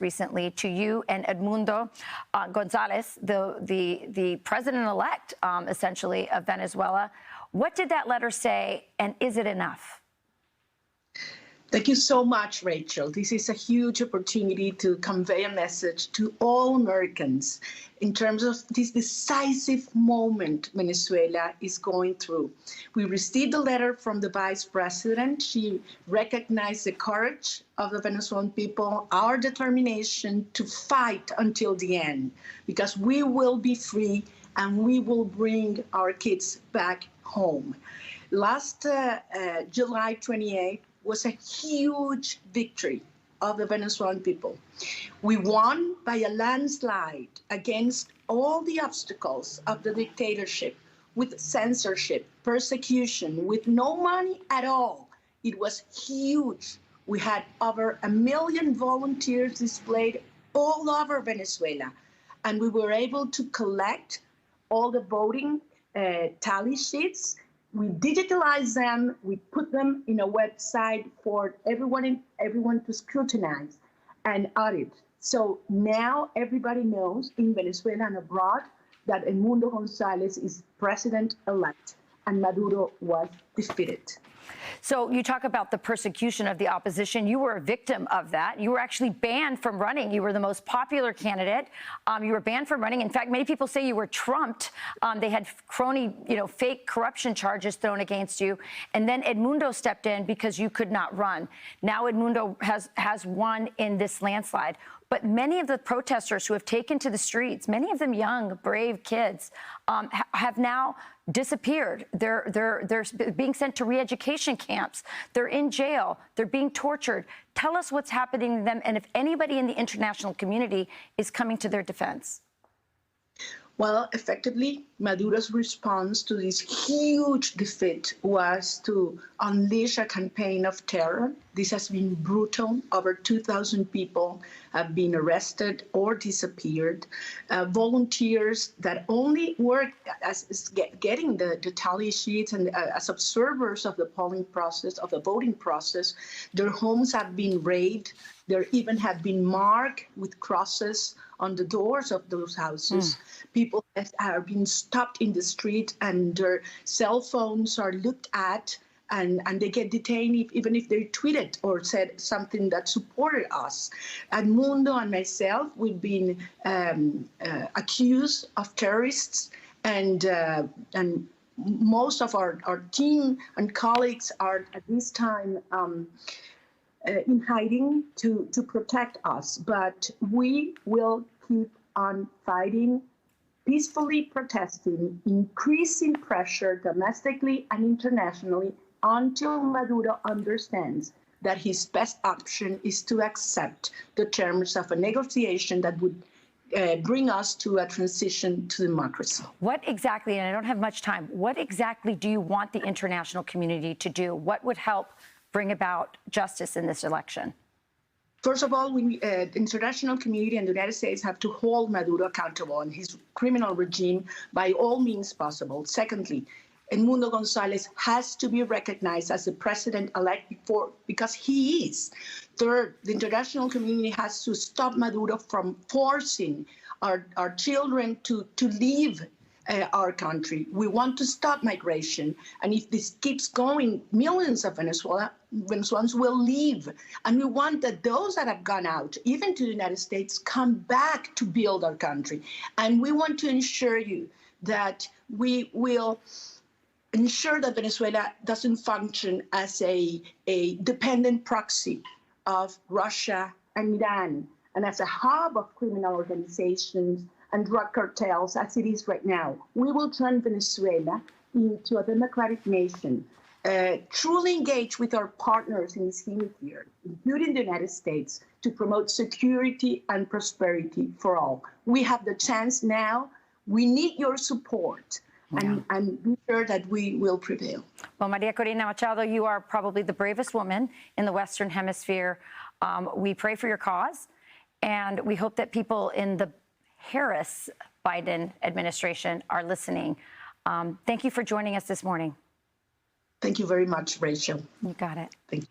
recently to you and Edmundo Gonzalez, the president-elect, essentially, of Venezuela. What did that letter say, and is it enough? Thank you so much, Rachel. This is a huge opportunity to convey a message to all Americans in terms of this decisive moment Venezuela is going through. We received a letter from the Vice President. She recognized the courage of the Venezuelan people, our determination to fight until the end, because we will be free and we will bring our kids back home. Last July 28th, was a huge victory of the Venezuelan people. We won by a landslide against all the obstacles of the dictatorship, with censorship, persecution, with no money at all. It was huge. We had over 1 million volunteers displayed all over Venezuela, and we were able to collect all the voting tally sheets. We digitalized them, we put them in a website for everyone to scrutinize and audit. So now everybody knows in Venezuela and abroad that Edmundo Gonzalez is president-elect and Maduro was defeated. So you talk about the persecution of the opposition. You were a victim of that. You were actually banned from running. You were the most popular candidate. You were banned from running. In fact, many people say you were trumped. They had fake corruption charges thrown against you. And then Edmundo stepped in because you could not run. Now Edmundo has won in this landslide. But many of the protesters who have taken to the streets, many of them young, brave kids, have now disappeared. They're being sent to re-education camps. They're in jail. They're being tortured. Tell us what's happening to them and if anybody in the international community is coming to their defense. Well, effectively, Maduro's response to this huge defeat was to unleash a campaign of terror. This has been brutal. Over 2,000 people have been arrested or disappeared. Volunteers that only work as getting the tally sheets and as observers of the polling process, of the voting process, their homes have been raided. There even have been marked with crosses on the doors of those houses. People are being stopped in the street and their cell phones are looked at and they get detained even if they tweeted or said something that supported us. Edmundo and myself, we've been accused of terrorists and most of our team and colleagues are at this time in hiding to protect us, but we will keep on fighting, peacefully protesting, increasing pressure domestically and internationally until Maduro understands that his best option is to accept the terms of a negotiation that would bring us to a transition to democracy. What exactly, and I don't have much time, what exactly do you want the international community to do? What would help bring about justice in this election? First of all, the international community and the United States have to hold Maduro accountable and his criminal regime by all means possible. Secondly, Edmundo Gonzalez has to be recognized as the president-elect because he is. Third, the international community has to stop Maduro from forcing our children to leave our country. We want to stop migration. And if this keeps going, millions of Venezuelans will leave. And we want that those that have gone out, even to the United States, come back to build our country. And we want to ensure you that we will ensure that Venezuela doesn't function as a dependent proxy of Russia and Iran, and as a hub of criminal organizations and drug cartels as it is right now. We will turn Venezuela into a democratic nation, truly engage with our partners in this hemisphere, including the United States, to promote security and prosperity for all. We have the chance now. We need your support. And be sure that we will prevail. Well, Maria Corina Machado, you are probably the bravest woman in the Western Hemisphere. We pray for your cause, and we hope that people in the Harris-Biden administration are listening. Thank you for joining us this morning. Thank you very much, Rachel. You got it. Thank you.